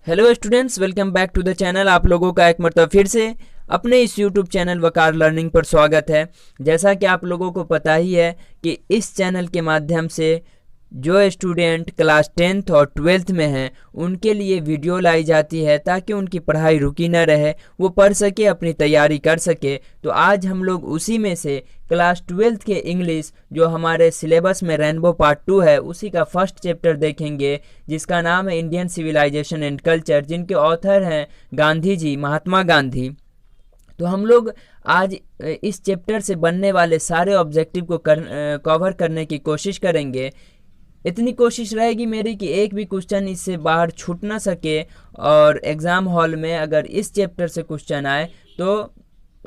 Hello students, welcome back to the channel. आप लोगों का एक मरतबा फिर से अपने इस यूट्यूब चैनल वकार लर्निंग पर स्वागत है। जैसा कि आप लोगों को पता ही है कि इस चैनल के माध्यम से जो स्टूडेंट क्लास 10th और 12th में हैं उनके लिए वीडियो लाई जाती है ताकि उनकी पढ़ाई रुकी न रहे, वो पढ़ सके, अपनी तैयारी कर सके। तो आज हम लोग उसी में से क्लास 12th के इंग्लिश जो हमारे सिलेबस में रेनबो पार्ट 2 है उसी का फर्स्ट चैप्टर देखेंगे, जिसका नाम है इंडियन सिविलाइजेशन एंड कल्चर, जिनके ऑथर हैं गांधी जी, महात्मा गांधी। तो हम लोग आज इस चैप्टर से बनने वाले सारे ऑब्जेक्टिव को कवर करने की कोशिश करेंगे। इतनी कोशिश रहेगी मेरी कि एक भी क्वेश्चन इससे बाहर छूट ना सके, और एग्ज़ाम हॉल में अगर इस चैप्टर से क्वेश्चन आए तो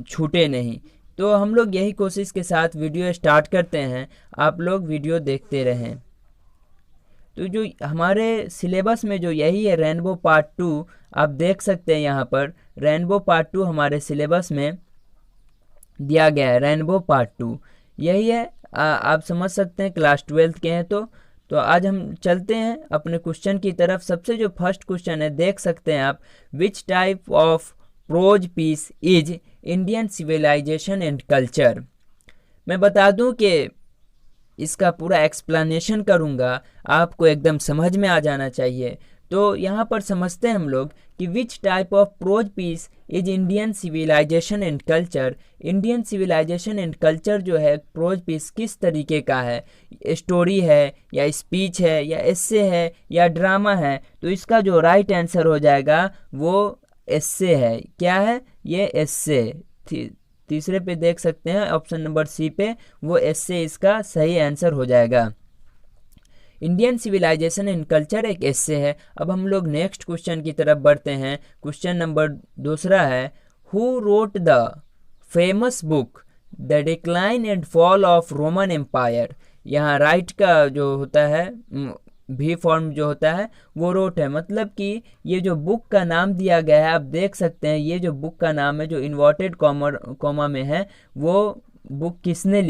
छूटे नहीं। तो हम लोग यही कोशिश के साथ वीडियो स्टार्ट करते हैं, आप लोग वीडियो देखते रहें। तो जो हमारे सिलेबस में जो यही है रेनबो पार्ट 2, आप देख सकते हैं यहाँ पर रेनबो पार्ट 2 हमारे सिलेबस में दिया गया है। रेनबो पार्ट 2 यही है, आप समझ सकते हैं क्लास 12th के हैं। तो आज हम चलते हैं अपने क्वेश्चन की तरफ। सबसे जो फर्स्ट क्वेश्चन है देख सकते हैं आप, which type of prose piece is Indian civilization and culture. मैं बता दूं कि इसका पूरा एक्सप्लेनेशन करूंगा, आपको एकदम समझ में आ जाना चाहिए। तो यहाँ पर समझते हैं हम लोग कि which type of prose piece is Indian civilization and culture. Indian civilization and culture जो है प्रोज पीस किस तरीके का है, स्टोरी है या स्पीच है या एस्से है या ड्रामा है। तो इसका जो राइट आंसर हो जाएगा वो एस्से है। क्या है ये? एस्से। तीसरे पे देख सकते हैं ऑप्शन नंबर सी पे, वो एस्से इसका सही आंसर हो जाएगा। इंडियन सिविलाइजेशन एंड कल्चर एक एस्से है। अब हम लोग नेक्स्ट क्वेश्चन की तरफ बढ़ते हैं। क्वेश्चन नंबर दूसरा है, who wrote the famous book the decline and fall of Roman empire. यहाँ राइट का जो होता है भी फॉर्म जो होता है वो रोट है, मतलब कि ये जो बुक का नाम दिया गया है, आप देख सकते हैं ये जो बुक का नाम है जो इन्वर्टेड कॉमा में है, वो बुक किसने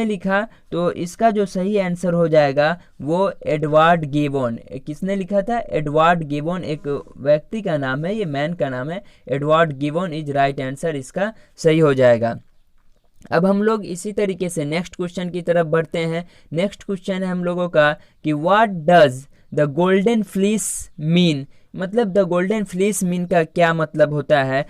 लिखा। तो इसका जो सही आंसर हो जाएगा वो एडवर्ड गिबन। किसने लिखा था? Edward gibbon. एक व्यक्ति का नाम है, ये मैन का नाम है। Edward Gibbon is right answer, इसका सही हो जाएगा। अब हम लोग इसी तरीके से नेक्स्ट क्वेश्चन की तरफ बढ़ते हैं। नेक्स्ट क्वेश्चन है हम लोगों का कि what does the golden fleece mean. मतलब द गोल्डन फ्लीस मीन का क्या मतलब होता है?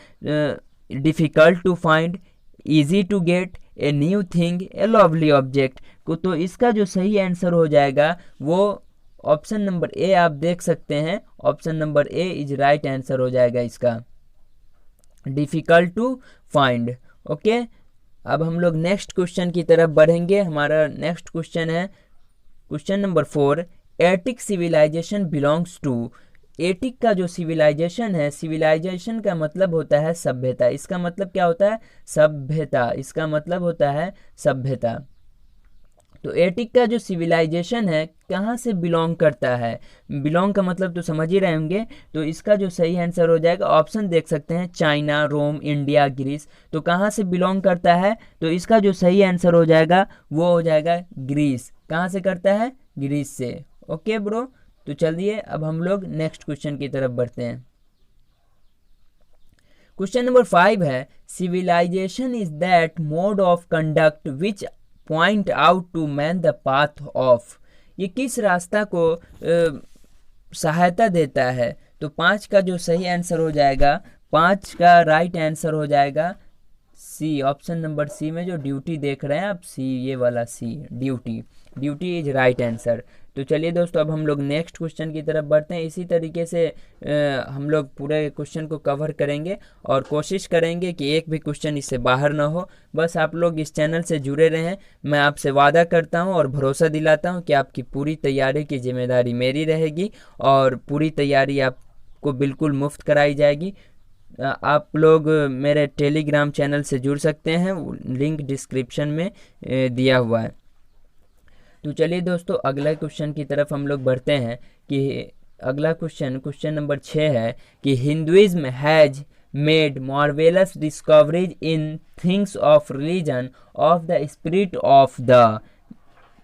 Difficult to find, easy to get, a new thing, a lovely object को। तो इसका जो सही आंसर हो जाएगा वो ऑप्शन नंबर ए, आप देख सकते हैं option number A is right answer हो जाएगा इसका, डिफिकल्ट टू फाइंड। ओके, अब हम लोग नेक्स्ट क्वेश्चन की तरफ बढ़ेंगे। हमारा नेक्स्ट क्वेश्चन है question number 4, Attic civilization belongs to. Attic का जो सिविलाइजेशन है, सिविलाइजेशन का मतलब होता है सभ्यता। इसका मतलब क्या होता है? सभ्यता। इसका मतलब होता है सभ्यता। तो एटिक का जो सिविलाइजेशन है कहाँ से बिलोंग करता है? बिलोंग का मतलब तो समझ ही रहे होंगे। तो इसका जो सही आंसर हो जाएगा, ऑप्शन देख सकते हैं, चाइना, रोम, इंडिया, ग्रीस। तो कहाँ से बिलोंग करता है? तो इसका जो सही आंसर हो जाएगा वो हो जाएगा ग्रीस। कहाँ से करता है? ग्रीस से। ओके ब्रो, तो चलिए अब हम लोग नेक्स्ट क्वेश्चन की तरफ बढ़ते हैं। क्वेश्चन नंबर 5 है, civilization is that mode of conduct which point out to man the path of. ये किस रास्ता को सहायता देता है? तो 5 का जो सही आंसर हो जाएगा, 5 का राइट आंसर हो जाएगा सी, ऑप्शन नंबर सी में जो ड्यूटी देख रहे हैं आप, सी, ये वाला सी, ड्यूटी इज राइट आंसर। तो चलिए दोस्तों अब हम लोग नेक्स्ट क्वेश्चन की तरफ बढ़ते हैं। इसी तरीके से हम लोग पूरे क्वेश्चन को कवर करेंगे और कोशिश करेंगे कि एक भी क्वेश्चन इससे बाहर ना हो। बस आप लोग इस चैनल से जुड़े रहें। मैं आपसे वादा करता हूं और भरोसा दिलाता हूं कि आपकी पूरी तैयारी की जिम्मेदारी मेरी रहेगी और पूरी तैयारी आपको बिल्कुल मुफ्त कराई जाएगी। आप लोग मेरे टेलीग्राम चैनल से जुड़ सकते हैं, लिंक डिस्क्रिप्शन में दिया हुआ है। तो चलिए दोस्तों अगला क्वेश्चन की तरफ हम लोग बढ़ते हैं कि अगला क्वेश्चन नंबर 6 है कि Hinduism has made marvellous discoveries in things of religion of the spirit of the.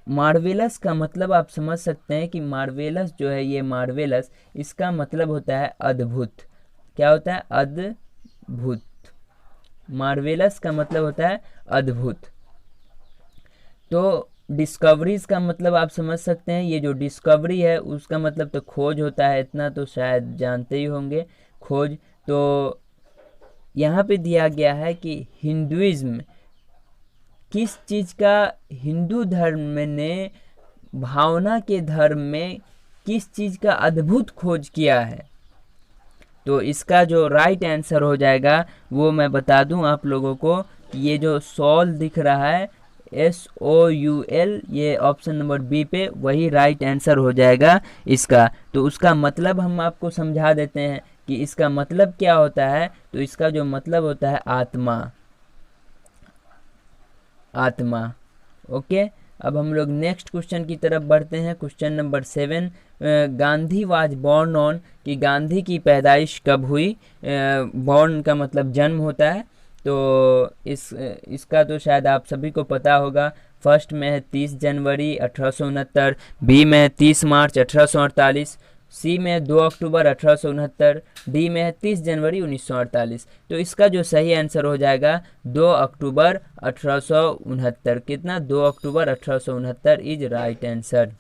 Marvellous का मतलब आप समझ सकते हैं कि मार्वेलस जो है, ये मार्वेलस इसका मतलब होता है अद्भुत। क्या होता है? अद्भुत। मार्वेलस का मतलब होता है अद्भुत। तो डिस्कवरीज का मतलब आप समझ सकते हैं, ये जो डिस्कवरी है उसका मतलब तो खोज होता है, इतना तो शायद जानते ही होंगे, खोज। तो यहाँ पे दिया गया है कि हिंदुइज्म किस चीज़ का, हिंदू धर्म ने भावना के धर्म में किस चीज़ का अद्भुत खोज किया है। तो इसका जो राइट आंसर हो जाएगा वो मैं बता दूं आप लोगों को, ये जो सॉल दिख रहा है SOUL, ये ऑप्शन नंबर बी पे वही राइट आंसर हो जाएगा इसका। तो उसका मतलब हम आपको समझा देते हैं कि इसका मतलब क्या होता है। तो इसका जो मतलब होता है आत्मा, आत्मा। ओके, अब हम लोग नेक्स्ट क्वेश्चन की तरफ बढ़ते हैं। Question number 7, Gandhi was born on, कि गांधी की पैदाइश कब हुई। बॉर्न का मतलब जन्म होता है। तो इसका तो शायद आप सभी को पता होगा। फर्स्ट में है 30 जनवरी 1869, बी में है 30 मार्च 1848, सी में है 2 अक्टूबर 1869, डी में है 30 जनवरी 1948। तो इसका जो सही आंसर हो जाएगा 2 अक्टूबर 1869। कितना? 2 अक्टूबर 1869 इज राइट आंसर।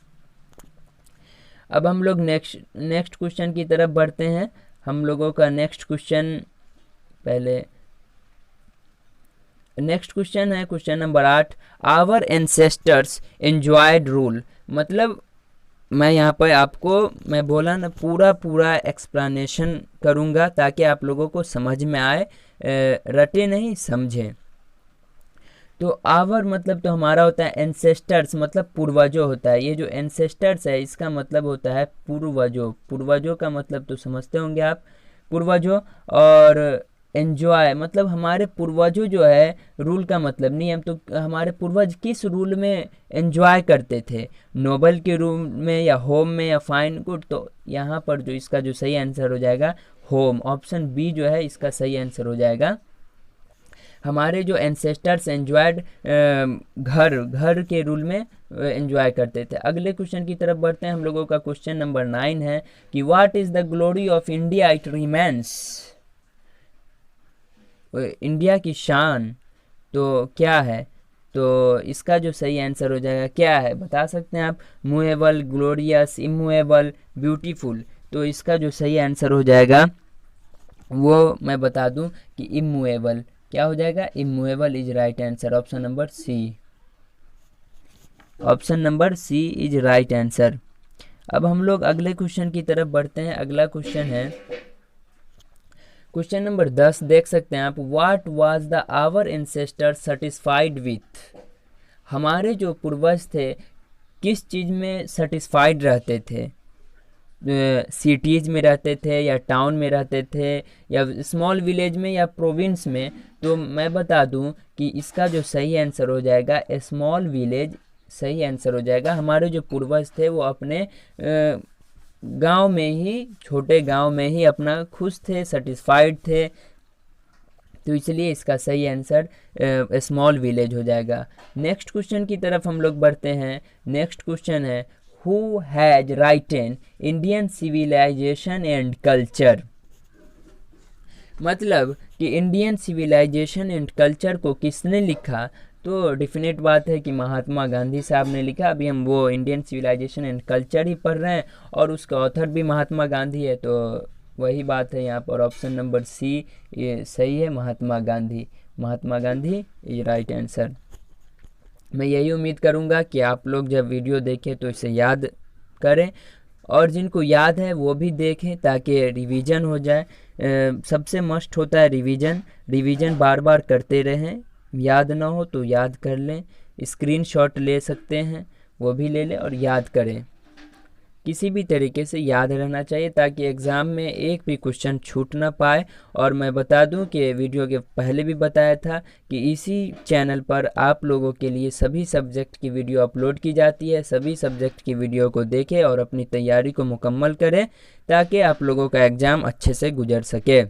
अब हम लोग नेक्स्ट क्वेश्चन की तरफ बढ़ते हैं। हम लोगों का नेक्स्ट क्वेश्चन है question number 8, our ancestors enjoyed rule. मतलब मैं यहाँ पर आपको, मैं बोला ना, पूरा एक्सप्लेनेशन करूँगा ताकि आप लोगों को समझ में आए, रटे नहीं, समझें। तो आवर मतलब तो हमारा होता है एंसेस्टर्स, मतलब पूर्वजों होता है। ये जो एंसेस्टर्स है इसका मतलब होता है पूर्वजों। पूर्वजों का मतलब तो समझते होंगे आप, पूर्वजों। और एंजॉय मतलब हमारे पूर्वजों जो है, रूल का मतलब नहीं, हम तो हमारे पूर्वज किस रूल में एंजॉय करते थे, नोबल के रूल में या होम में या फाइन गुड। तो यहाँ पर जो इसका जो सही आंसर हो जाएगा होम, ऑप्शन बी जो है इसका सही आंसर हो जाएगा। हमारे जो एंसेस्टर्स एंजॉयड घर के रूल में एंजॉय करते थे। अगले क्वेश्चन की तरफ बढ़ते हैं। हम लोगों का क्वेश्चन नंबर 9 है कि what is the glory of India it remains. India की शान तो क्या है। तो इसका जो सही आंसर हो जाएगा क्या है, बता सकते हैं आप? Movable, glorious, immovable, beautiful. तो इसका जो सही आंसर हो जाएगा वो मैं बता दूं कि इमूवेबल। क्या हो जाएगा? Immovable is right answer, option number C. Option number C is right answer. अब हम लोग अगले क्वेश्चन की तरफ बढ़ते हैं। अगला क्वेश्चन है क्वेश्चन नंबर 10, देख सकते हैं आप। What was the our ancestor satisfied with. हमारे जो पूर्वज थे किस चीज़ में सेटिस्फाइड रहते थे, सिटीज़ में रहते थे या टाउन में रहते थे या स्मॉल विलेज में या प्रोविंस में। तो मैं बता दूं कि इसका जो सही आंसर हो जाएगा स्मॉल विलेज सही आंसर हो जाएगा। हमारे जो पूर्वज थे वो अपने गांव में ही, छोटे गांव में ही अपना खुश थे, सेटिस्फाइड थे। तो इसलिए इसका सही आंसर स्मॉल विलेज हो जाएगा। नेक्स्ट क्वेश्चन की तरफ हम लोग बढ़ते हैं। नेक्स्ट क्वेश्चन है Who has written Indian civilization and culture। मतलब कि इंडियन सिविलाइजेशन एंड कल्चर को किसने लिखा। तो डेफिनेट बात है कि महात्मा गांधी साहब ने लिखा। अभी हम वो इंडियन सिविलाइजेशन एंड कल्चर ही पढ़ रहे हैं और उसका ऑथर भी महात्मा गांधी है। तो वही बात है यहाँ पर, ऑप्शन नंबर सी ये सही है, Mahatma Gandhi. Mahatma Gandhi is right answer. मैं यही उम्मीद करूंगा कि आप लोग जब वीडियो देखें तो इसे याद करें और जिनको याद है वो भी देखें ताकि रिवीजन हो जाए। सबसे मस्ट होता है रिवीजन बार बार करते रहें। याद ना हो तो याद कर लें, स्क्रीनशॉट ले सकते हैं वो भी ले लें और याद करें। किसी भी तरीके से याद रहना चाहिए ताकि एग्ज़ाम में एक भी क्वेश्चन छूट ना पाए। और मैं बता दूं कि वीडियो के पहले भी बताया था कि इसी चैनल पर आप लोगों के लिए सभी सब्जेक्ट की वीडियो अपलोड की जाती है। सभी सब्जेक्ट की वीडियो को देखें और अपनी तैयारी को मुकम्मल करें ताकि आप लोगों का एग्ज़ाम अच्छे से गुजर सके।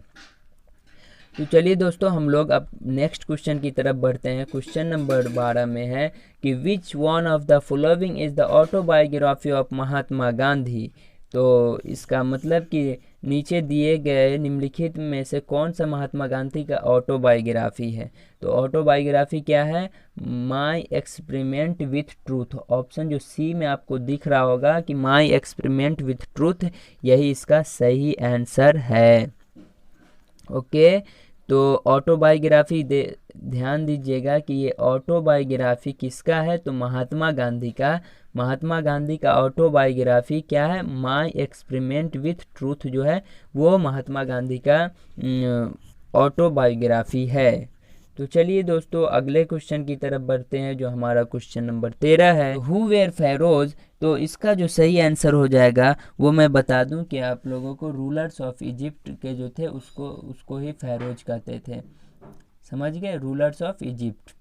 तो चलिए दोस्तों, हम लोग अब नेक्स्ट क्वेश्चन की तरफ बढ़ते हैं। क्वेश्चन नंबर 12 में है कि which one of the following is the autobiography of Mahatma Gandhi. तो इसका मतलब कि नीचे दिए गए निम्नलिखित में से कौन सा महात्मा गांधी का ऑटोबायोग्राफी है। तो ऑटोबायोग्राफी क्या है? My experiment with truth. Option जो सी में आपको दिख रहा होगा कि माई एक्सपेरिमेंट विथ ट्रूथ, यही इसका सही आंसर है। ओके, तो ऑटोबायोग्राफी ध्यान दीजिएगा कि ये ऑटोबायोग्राफी किसका है? तो महात्मा गांधी का। महात्मा गांधी का ऑटोबायोग्राफी क्या है? माय एक्सपेरिमेंट विथ ट्रूथ जो है वो महात्मा गांधी का ऑटोबायोग्राफी है। तो चलिए दोस्तों, अगले क्वेश्चन की तरफ बढ़ते हैं जो हमारा क्वेश्चन नंबर 13 है। Who were Feroz. तो इसका जो सही आंसर हो जाएगा वो मैं बता दूं कि आप लोगों को रूलर्स ऑफ इजिप्ट के जो थे उसको ही फेरोज कहते थे। समझ गए? Rulers of Egypt.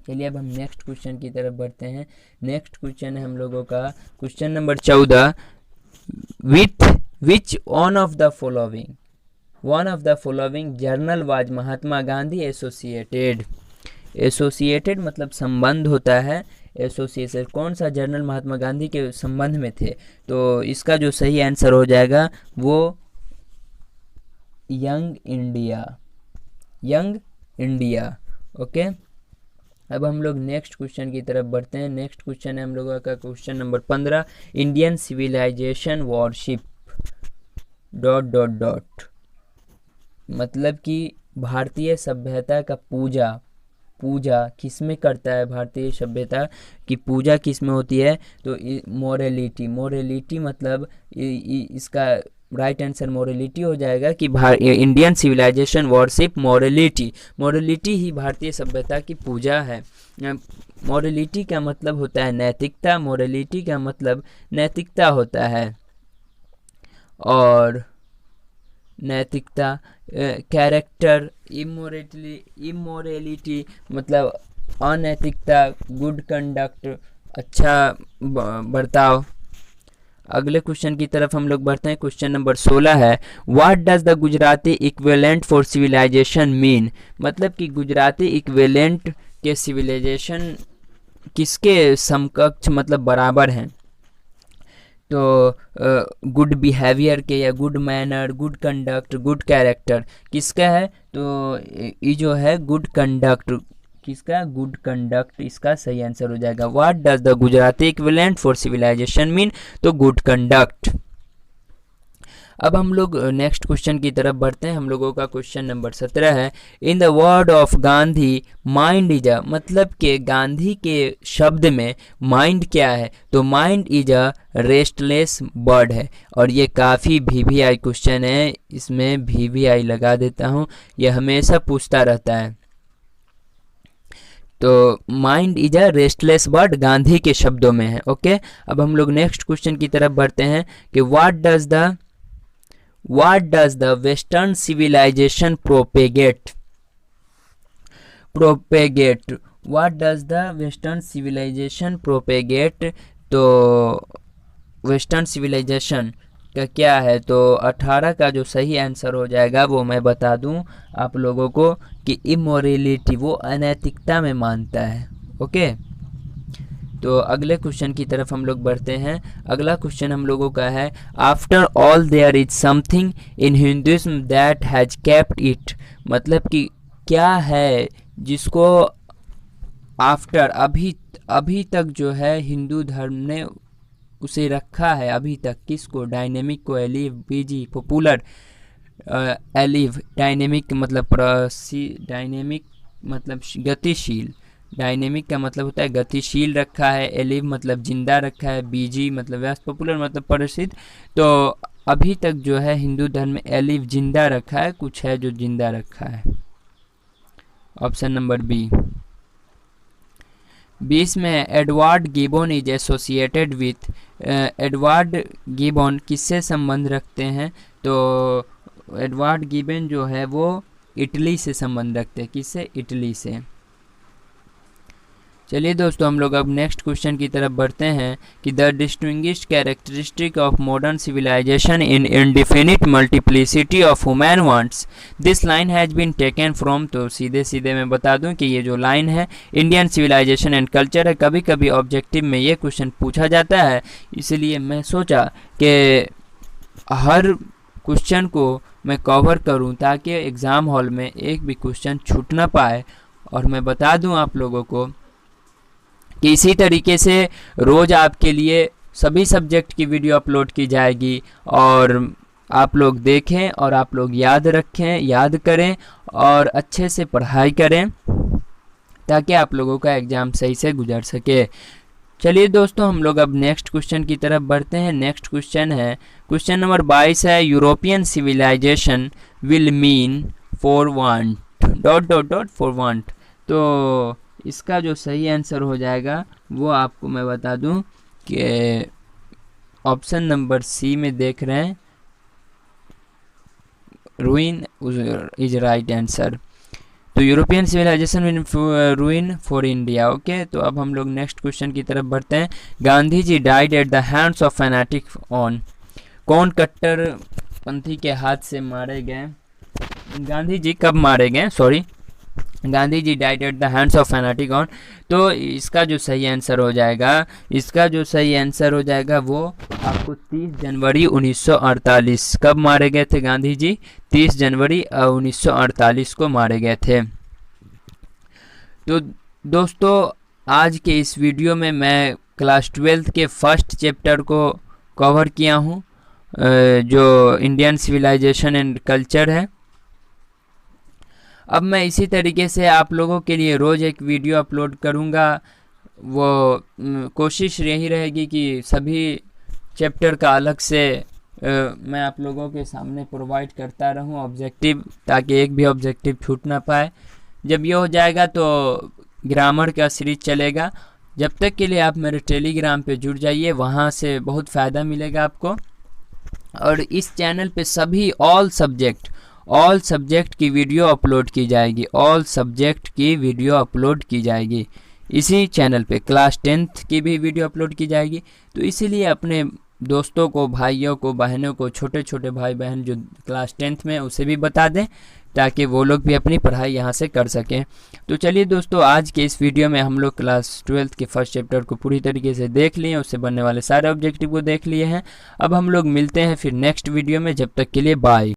चलिए अब हम नेक्स्ट क्वेश्चन की तरफ बढ़ते हैं। नेक्स्ट क्वेश्चन है हम लोगों का question number 14। Which one of the following journal was Mahatma Gandhi associated. Associated मतलब संबंध होता है, एसोसिएशन। कौन सा जर्नल महात्मा गांधी के संबंध में थे? तो इसका जो सही आंसर हो जाएगा वो यंग इंडिया। ओके, अब हम लोग नेक्स्ट क्वेश्चन की तरफ बढ़ते हैं। नेक्स्ट क्वेश्चन है हम लोगों का question number 15। Indian civilization worship ... मतलब कि भारतीय सभ्यता का पूजा किसमें करता है? भारतीय सभ्यता की पूजा किसमें होती है? तो मोरेलिटी मतलब इसका राइट आंसर मोरेलिटी हो जाएगा कि इंडियन सिविलाइजेशन वॉरशिप मोरेलिटी ही भारतीय सभ्यता की पूजा है। मोरेलिटी का मतलब होता है नैतिकता। मोरेलिटी का मतलब नैतिकता होता है, और नैतिकता कैरेक्टर। इमोरेलिटी मतलब अनैतिकता, गुड कंडक्ट अच्छा बर्ताव। अगले क्वेश्चन की तरफ हम लोग बढ़ते हैं। क्वेश्चन नंबर 16 है what does the Gujarati equivalent for civilization mean. मतलब कि गुजराती इक्विवेलेंट के सिविलाइजेशन किसके समकक्ष मतलब बराबर हैं? तो गुड बिहेवियर के, या good manner, good conduct, good character किसका है? तो ये जो है गुड कंडक्ट, किसका? गुड कंडक्ट इसका सही आंसर हो जाएगा। What does the Gujarati equivalent for civilization mean? तो गुड कंडक्ट। अब हम लोग नेक्स्ट क्वेश्चन की तरफ बढ़ते हैं। हम लोगों का क्वेश्चन नंबर 17 है in the word of Gandhi mind is a. मतलब कि गांधी के शब्द में माइंड क्या है? तो mind is a restless bird है। और ये काफ़ी VVI क्वेश्चन है, इसमें VVI लगा देता हूँ, ये हमेशा पूछता रहता है। तो mind is a restless bird Gandhi के शब्दों में है। ओके, अब हम लोग नेक्स्ट क्वेश्चन की तरफ बढ़ते हैं कि what does the western civilization propagate. What does the western civilization propagate. तो वेस्टर्न सिविलाइजेशन का क्या है? तो 18 का जो सही आंसर हो जाएगा वो मैं बता दूं आप लोगों को कि इमोरलिटी, वो अनैतिकता में मानता है। ओके, तो अगले क्वेश्चन की तरफ हम लोग बढ़ते हैं। अगला क्वेश्चन हम लोगों का है after all there is something in Hinduism that has kept it. मतलब कि क्या है जिसको आफ्टर अभी तक जो है हिंदू धर्म ने उसे रखा है अभी तक। किसको? डायनेमिक को, एलिव, बीजी, पॉपुलर, एलिव। डायनेमिक मतलब डायनेमिक मतलब गतिशील। डायनेमिक का मतलब होता है गतिशील रखा है, एलिव मतलब जिंदा रखा है, बीजी मतलब व्यस्त, पॉपुलर मतलब प्रसिद्ध। तो अभी तक जो है हिंदू धर्म में एलिव जिंदा रखा है, कुछ है जो जिंदा रखा है। Option number B. 20 में Edward Gibbon is associated with. Edward Gibbon किससे संबंध रखते हैं? तो एडवर्ड गिबन जो है वो इटली से संबंध रखते हैं। किससे? इटली से। चलिए दोस्तों, हम लोग अब नेक्स्ट क्वेश्चन की तरफ बढ़ते हैं कि the distinguished characteristic of modern civilization in indefinite multiplicity of human wants, this line has been taken from. तो सीधे सीधे मैं बता दूं कि ये जो लाइन है इंडियन सिविलाइजेशन एंड कल्चर है। कभी कभी ऑब्जेक्टिव में ये क्वेश्चन पूछा जाता है, इसलिए मैं सोचा कि हर क्वेश्चन को मैं कवर करूं ताकि एग्ज़ाम हॉल में एक भी क्वेश्चन छूट ना पाए। और मैं बता दूं आप लोगों को कि इसी तरीके से रोज़ आपके लिए सभी सब्जेक्ट की वीडियो अपलोड की जाएगी और आप लोग देखें और आप लोग याद रखें, याद करें और अच्छे से पढ़ाई करें ताकि आप लोगों का एग्ज़ाम सही से गुजर सके। चलिए दोस्तों, हम लोग अब नेक्स्ट क्वेश्चन की तरफ बढ़ते हैं। नेक्स्ट क्वेश्चन है, क्वेश्चन नंबर 22 है, European civilization will mean for want dot dot dot for want. तो इसका जो सही आंसर हो जाएगा वो आपको मैं बता दूं कि ऑप्शन नंबर सी में देख रहे हैं, रूइन इज राइट आंसर। तो European civilization ruin for India. Okay, तो अब हम लोग नेक्स्ट क्वेश्चन की तरफ बढ़ते हैं। Gandhi ji died at the hands of fanatic on, कौन कट्टरपंथी के हाथ से मारे गए? गांधी जी कब मारे गए? Sorry, Gandhi ji died at the hands of fanatic on. तो इसका जो सही आंसर हो जाएगा, वो आपको 30 जनवरी 1948। कब मारे गए थे गांधी जी? 30 जनवरी 1948 को मारे गए थे। तो दोस्तों, आज के इस वीडियो में मैं क्लास 12th के फर्स्ट चैप्टर को कवर किया हूँ, जो इंडियन सिविलाइजेशन एंड कल्चर है। अब मैं इसी तरीके से आप लोगों के लिए रोज़ एक वीडियो अपलोड करूँगा। वो कोशिश यही रहेगी कि सभी चैप्टर का अलग से मैं आप लोगों के सामने प्रोवाइड करता रहूँ ऑब्जेक्टिव, ताकि एक भी ऑब्जेक्टिव छूट ना पाए। जब ये हो जाएगा तो ग्रामर का सीरीज चलेगा। जब तक के लिए आप मेरे टेलीग्राम पे जुड़ जाइए, वहाँ से बहुत फ़ायदा मिलेगा आपको। और इस चैनल पे सभी ऑल सब्जेक्ट की वीडियो अपलोड की जाएगी। इसी चैनल पे क्लास 10th की भी वीडियो अपलोड की जाएगी। तो इसीलिए अपने दोस्तों को, भाइयों को, बहनों को, छोटे छोटे भाई बहन जो क्लास 10th में, उसे भी बता दें ताकि वो लोग भी अपनी पढ़ाई यहाँ से कर सकें। तो चलिए दोस्तों, आज के इस वीडियो में हम लोग क्लास 12th के फर्स्ट चैप्टर को पूरी तरीके से देख लिए, उससे बनने वाले सारे ऑब्जेक्टिव को देख लिए हैं। अब हम लोग मिलते हैं फिर नेक्स्ट वीडियो में, जब तक के लिए बाय।